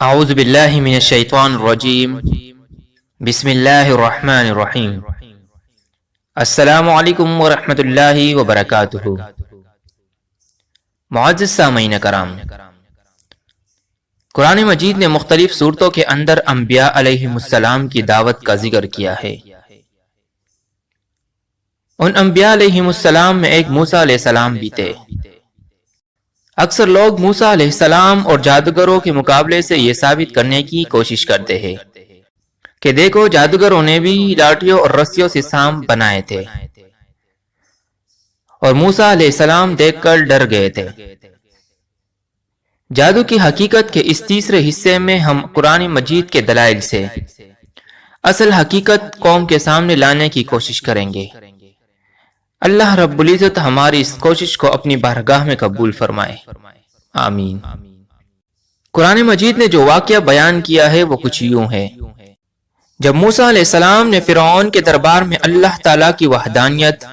اعوذ باللہ من الشیطان الرجیم بسم اللہ الرحمن الرحیم السلام علیکم ورحمۃ اللہ وبرکاتہ۔ معزز سامعین کرام، قرآن مجید نے مختلف صورتوں کے اندر انبیاء علیہم السلام کی دعوت کا ذکر کیا ہے۔ ان انبیاء علیہم السلام میں ایک موسیٰ علیہ السلام بھی تھے۔ اکثر لوگ موسیٰ علیہ السلام اور جادوگروں کے مقابلے سے یہ ثابت کرنے کی کوشش کرتے ہیں کہ دیکھو جادوگروں نے بھی لاٹھیوں اور رسیوں سے سانپ بنائے تھے اور موسیٰ علیہ السلام دیکھ کر ڈر گئے تھے۔ جادو کی حقیقت کے اس تیسرے حصے میں ہم قرآن مجید کے دلائل سے اصل حقیقت قوم کے سامنے لانے کی کوشش کریں گے۔ اللہ رب العزت ہماری اس کوشش کو اپنی بارگاہ میں قبول فرمائے، آمین۔ قرآن مجید نے جو واقعہ بیان کیا ہے وہ کچھ یوں ہے۔ جب موسیٰ علیہ السلام نے فرعون کے دربار میں اللہ تعالیٰ کی وحدانیت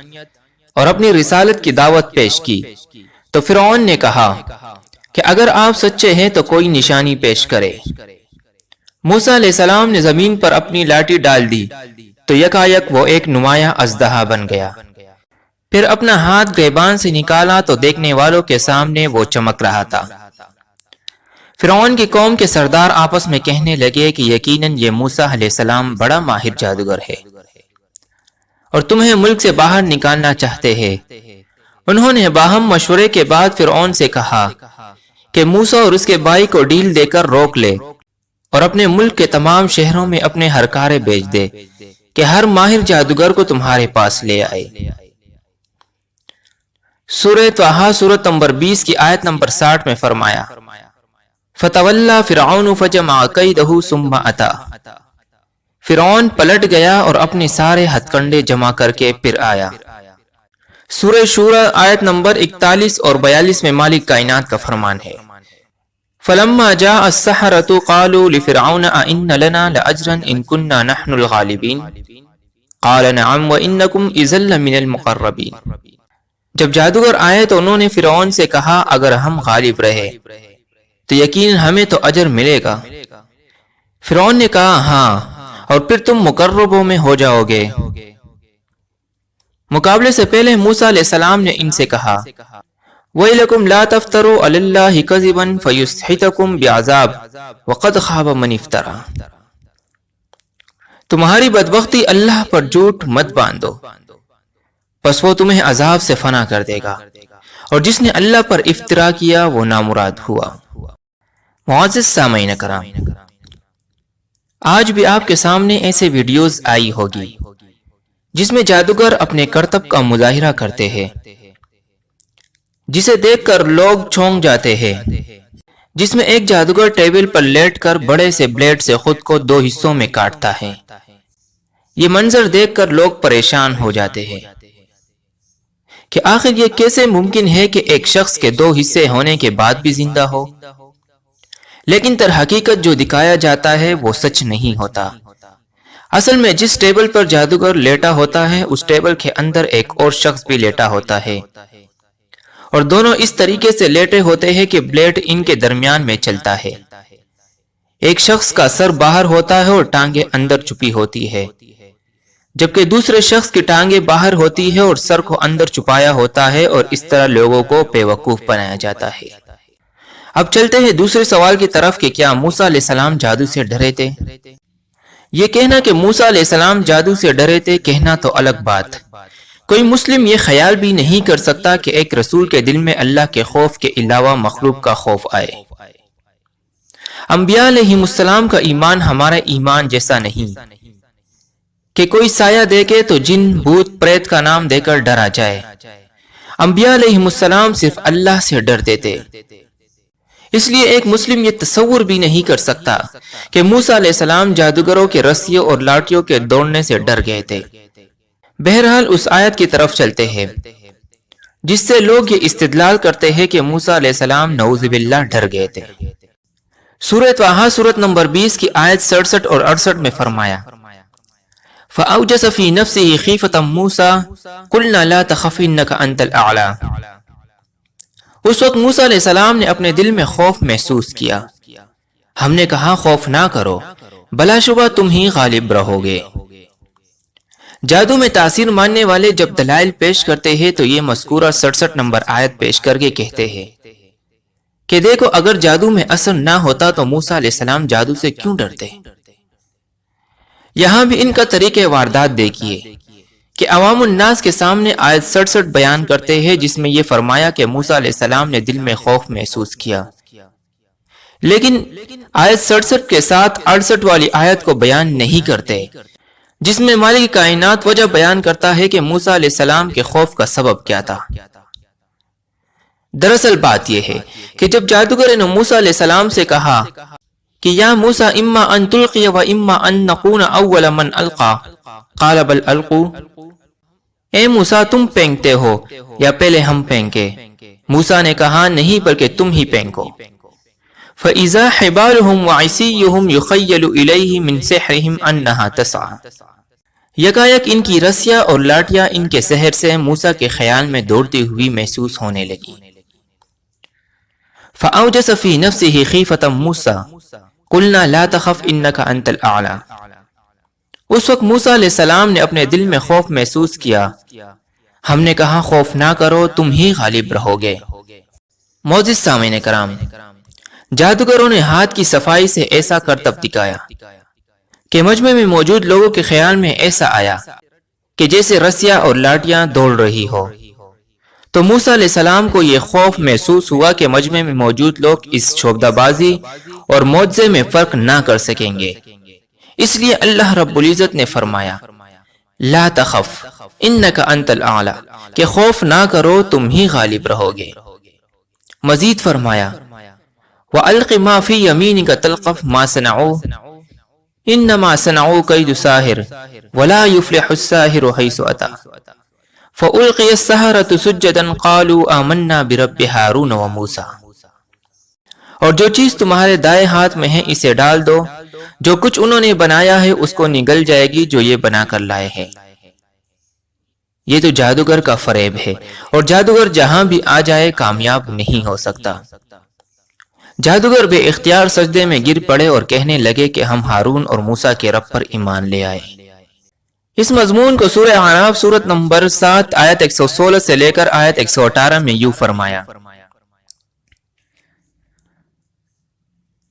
اور اپنی رسالت کی دعوت پیش کی تو فرعون نے کہا کہ اگر آپ سچے ہیں تو کوئی نشانی پیش کرے۔ موسیٰ علیہ السلام نے زمین پر اپنی لاٹھی ڈال دی تو یکایک وہ ایک نمایاں اژدہا بن گیا۔ پھر اپنا ہاتھ گریبان سے نکالا تو دیکھنے والوں کے سامنے وہ چمک رہا تھا۔ فرعون کی قوم کے سردار آپس میں کہنے لگے کہ یقیناً یہ موسیٰ علیہ السلام بڑا ماہر جادوگر ہے اور تمہیں ملک سے باہر نکالنا چاہتے ہیں۔ انہوں نے باہم مشورے کے بعد فرعون سے کہا کہ موسیٰ اور اس کے بھائی کو ڈیل دے کر روک لے اور اپنے ملک کے تمام شہروں میں اپنے ہرکارے بھیج دے کہ ہر ماہر جادوگر کو تمہارے پاس لے آئے۔ سورہ طٰہٰ سورت نمبر 20 کی آیت نمبر 60 میں فرمایا فَتَوَلَّى فِرْعَوْنُ فَجَمَعَ كَيْدَهُ ثُمَّ أَتَىٰ۔ فرعون پلٹ گیا اور اپنے سارے ہتھ کنڈے جمع کر کے پھر آیا۔ سورہ شورى آیت نمبر 41 اور 42 میں مالک کائنات کا فرمان ہے فَلَمَّا جَاءَ السَّحَرَةُ قَالُوا لِفِرْعَوْنَ أَإِنَّ لَنَا لَأَجْرًا إِن كُنَّا نَحْنُ الْغَالِبِينَ قَالَ نَعَمْ وَإِنَّكُمْ إِذًا لَّمِنَ الْمُقَرَّبِينَ۔ جب جادوگر آئے تو انہوں نے فرعون سے کہا اگر ہم غالب رہے تو یقین ہمیں تو اجر ملے گا۔ فرعون نے کہا ہاں، اور پھر تم مقربوں میں ہو جاؤ گے۔ مقابلے سے پہلے موسیٰ علیہ السلام نے ان سے کہا وَيْلَكُمْ لَا تَفْتَرُوا عَلَى اللَّهِ كَذِبًا فَيُسْحِتَكُمْ بِعَذَابٍ وَقَدْ خَابَ مَنِ افْتَرَىٰ۔ تمہاری بدبختی اللہ پر جھوٹ مت باندھو، پس وہ تمہیں عذاب سے فنا کر دے گا، اور جس نے اللہ پر افترا کیا وہ نامراد ہوا۔ معزز سامعین کرام، آج بھی آپ کے سامنے ایسے ویڈیوز آئی ہوگی جس میں جادوگر اپنے کرتب کا مظاہرہ کرتے ہیں، جسے دیکھ کر لوگ چونک جاتے ہیں، جس میں ایک جادوگر ٹیبل پر لیٹ کر بڑے سے بلیڈ سے خود کو 2 حصوں میں کاٹتا ہے۔ یہ منظر دیکھ کر لوگ پریشان ہو جاتے ہیں کہ آخر یہ کیسے ممکن ہے کہ ایک شخص کے 2 حصے ہونے کے بعد بھی زندہ ہو؟ لیکن در حقیقت جو دکھایا جاتا ہے وہ سچ نہیں ہوتا۔ اصل میں جس ٹیبل پر جادوگر لیٹا ہوتا ہے اس ٹیبل کے اندر ایک اور شخص بھی لیٹا ہوتا ہے، اور دونوں اس طریقے سے لیٹے ہوتے ہیں کہ بلیڈ ان کے درمیان میں چلتا ہے۔ ایک شخص کا سر باہر ہوتا ہے اور ٹانگیں اندر چھپی ہوتی ہے، جبکہ دوسرے شخص کی ٹانگیں باہر ہوتی ہے اور سر کو اندر چھپایا ہوتا ہے، اور اس طرح لوگوں کو بے وقوف بنایا جاتا ہے۔ اب چلتے ہیں دوسرے سوال کی طرف کہ کیا موسیٰ علیہ السلام جادو سے ڈرے تھے؟ یہ کہنا کہ موسیٰ علیہ السلام جادو سے ڈرے تھے کہنا تو الگ بات۔ کوئی مسلم یہ خیال بھی نہیں کر سکتا کہ ایک رسول کے دل میں اللہ کے خوف کے علاوہ مخلوق کا خوف آئے۔ انبیاء علیہم السلام کا ایمان ہمارا ایمان جیسا نہیں کہ کوئی سایہ دیکھے تو جن بھوت پریت کا نام دے کر ڈرا جائے۔ انبیاء علیہم السلام صرف اللہ سے ڈرتے تھے، اس لیے ایک مسلم یہ تصور بھی نہیں کر سکتا کہ موسیٰ علیہ السلام جادوگروں کے رسیوں اور لاٹھیوں کے دوڑنے سے ڈر گئے تھے۔ بہرحال اس آیت کی طرف چلتے ہیں جس سے لوگ یہ استدلال کرتے ہیں کہ موسیٰ علیہ السلام نعوذ باللہ ڈر گئے تھے۔ سورہ طٰہٰ سورت نمبر 20 کی آیت 67 اور 68 میں فرمایا فَأَوْجَسَ فِي نَفْسِهِ خِيفَةً مُوسَىٰ قُلْنَا لَا تَخَفْ إِنَّكَ أَنْتَ الْأَعْلَىٰ۔ اس وقت موسیٰ علیہ السلام نے اپنے دل میں خوف محسوس کیا ہم نے کہا خوف نہ کرو، بلا شبہ تم ہی غالب رہو گے۔ جادو میں تاثیر ماننے والے جب دلائل پیش کرتے ہیں تو یہ مذکورہ 67 نمبر آیت پیش کر کے کہتے ہیں کہ دیکھو اگر جادو میں اثر نہ ہوتا تو موسیٰ علیہ السلام جادو سے کیوں ڈرتے۔ یہاں بھی ان کا طریقہ واردات دیکھیے کہ عوام الناس کے سامنے آیت 67 بیان کرتے ہیں جس میں یہ فرمایا کہ موسیٰ علیہ السلام نے دل میں خوف محسوس کیا، لیکن آیت 67 کے ساتھ 68 والی آیت کو بیان نہیں کرتے جس میں مالک کائنات وجہ بیان کرتا ہے کہ موسیٰ علیہ السلام کے خوف کا سبب کیا تھا۔ دراصل بات یہ ہے کہ جب جادوگر نے موسیٰ علیہ السلام سے کہا کہ یا موسیٰ اما ان تلقی و اما ان نکون اول من القا قال بل القوا، اے موسیٰ تم پھینکتے ہو یا پہلے ہم پھینکے؟ موسیٰ نے کہا نہیں بلکہ تم ہی پھینکو۔ فَإِذَا حِبَالُهُمْ وَعِصِيُّهُمْ يُخَيَّلُ إِلَيْهِ مِنْ سِحْرِهِمْ أَنَّهَا تَسْعَىٰ، یکایک ان کی رسیاں اور لاٹیاں ان کے سحر سے موسیٰ کے خیال میں دوڑتی ہوئی محسوس ہونے لگی۔ فَأَوْجَسَ فِي نَفْسِهِ خِيفَةً مُوسَىٰ قُلْنَا لَا تَخَفْ إِنَّكَ أَنْتَ الْأَعْلَىٰ، اس وقت موسیٰ علیہ السلام نے اپنے دل میں خوف محسوس کیا، ہم نے کہا خوف نہ کرو تم ہی غالب رہو گے۔ معزز سامعین کرام، جادوگروں نے ہاتھ کی صفائی سے ایسا کرتب دکھایا کہ مجمع میں موجود لوگوں کے خیال میں ایسا آیا کہ جیسے رسیاں اور لاٹیاں دوڑ رہی ہو۔ تو موسیٰ علیہ السلام کو یہ خوف محسوس ہوا کہ مجمع میں موجود لوگ اس شعبدہ بازی اور معجزے میں فرق نہ کر سکیں گے، اس لیے اللہ رب العزت نے فرمایا لا تخف انک انت الاعلی، کہ خوف نہ کرو تم ہی غالب رہو گے۔ مزید فرمایا وَأَلْقِ مَا فِي يَمِينِكَ تَلْقَفْ مَا صَنَعُوا إِنَّمَا صَنَعُوا كَيْدُ سَاحِرٍ وَلَا يُفْلِحُ السَّاحِرُ حَيْثُ أَتَىٰ فَأُلْقِيَ السَّحَرَةُ سُجَّدًا قَالُوا آمَنَّا بِرَبِّ هَارُونَ وَمُوسَىٰ، اور جو چیز تمہارے دائیں ہاتھ میں ہے اسے ڈال دو، جو کچھ انہوں نے بنایا ہے اس کو نگل جائے گی جو یہ بنا کر لائے ہیں۔ یہ تو جادوگر کا فریب ہے، اور جادوگر جہاں بھی آ جائے کامیاب نہیں ہو سکتا۔ جادوگر بے اختیار سجدے میں گر پڑے اور کہنے لگے کہ ہم ہارون اور موسیٰ کے رب پر ایمان لے آئے۔ اس مضمون کو سورہ اعراف سورت نمبر 7 آیت 116 سے لے کر آیت 118 میں یوں فرمایا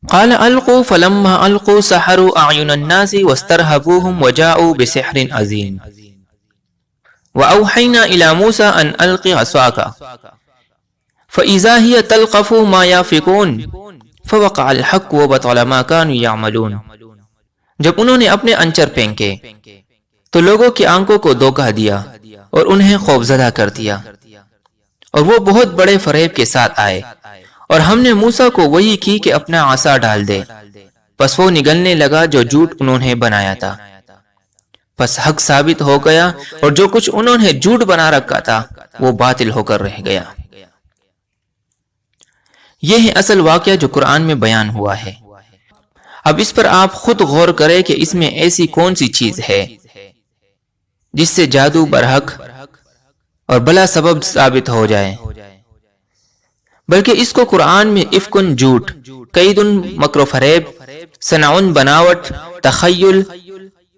قال القوا فلما القوا سحروا اعین الناس واسترهبوهم وجاءوا بسحر عظیم واوحینا الى موسى ان الق عصاك فاذا هي تلقف ما يافكون فوقع الحق وبطل ما كانوا يعملون، جب انہوں نے اپنے انچر پھینکے تو لوگوں کی آنکھوں کو دھوکہ دیا اور انہیں خوفزدہ کر دیا، اور وہ بہت بڑے فریب کے ساتھ آئے، اور ہم نے موسیٰ کو وحی کی کہ اپنا عصا ڈال دے، پس وہ نگلنے لگا جو جھوٹ انہوں نے بنایا تھا، پس حق ثابت ہو گیا، اور جو کچھ انہوں نے جھوٹ بنا رکھا تھا وہ باطل ہو کر رہ گیا۔ یہ ہے اصل واقعہ جو قرآن میں بیان ہوا ہے۔ اب اس پر آپ خود غور کریں کہ اس میں ایسی کون سی چیز ہے جس سے جادو برحق اور بلا سبب ثابت ہو جائے، بلکہ اس کو قرآن میں افکن جھوٹ، قیدن مکر و فریب، صنعن بناوٹ، تخیل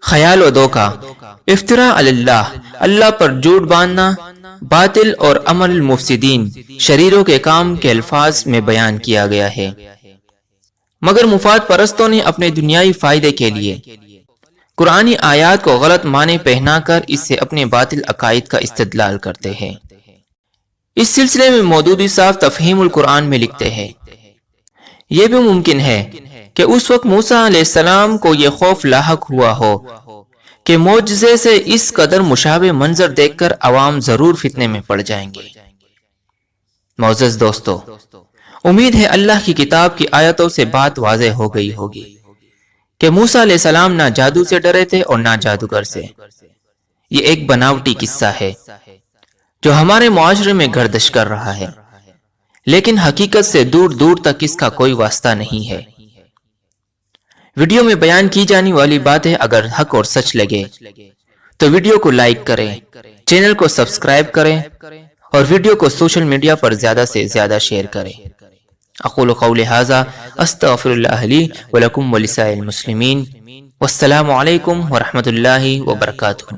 خیال و دھوکہ، افتراء علی اللہ، اللہ پر جھوٹ باندھنا، باطل اور عمل المفسدین، شریروں کے کام کے الفاظ میں بیان کیا گیا ہے، مگر مفاد پرستوں نے اپنے دنیائی فائدے کے لیے قرآنی آیات کو غلط معنی پہنا کر اس سے اپنے باطل عقائد کا استدلال کرتے ہیں۔ اس سلسلے میں مودودی صاحب تفہیم القرآن میں لکھتے ہیں یہ بھی ممکن ہے کہ اس وقت موسیٰ علیہ السلام کو یہ خوف لاحق ہوا ہو کہ معجزے سے اس قدر مشابہ منظر دیکھ کر عوام ضرور فتنے میں پڑ جائیں گے۔ معزز دوستو، امید ہے اللہ کی کتاب کی آیتوں سے بات واضح ہو گئی ہوگی کہ موسیٰ علیہ السلام نہ جادو سے ڈرے تھے اور نہ جادوگر سے۔ یہ ایک بناوٹی قصہ ہے جو ہمارے معاشرے میں گردش کر رہا ہے، لیکن حقیقت سے دور دور تک اس کا کوئی واسطہ نہیں ہے۔ ویڈیو میں بیان کی جانے والی باتیں اگر حق اور سچ لگے تو ویڈیو کو لائک کریں، چینل کو سبسکرائب کریں اور ویڈیو کو سوشل میڈیا پر زیادہ سے زیادہ شیئر کریں۔ اقول قولی ھذا استغفر اللہ لی ولکم ولسائر المسلمین، والسلام علیکم ورحمۃ اللہ وبرکاتہ۔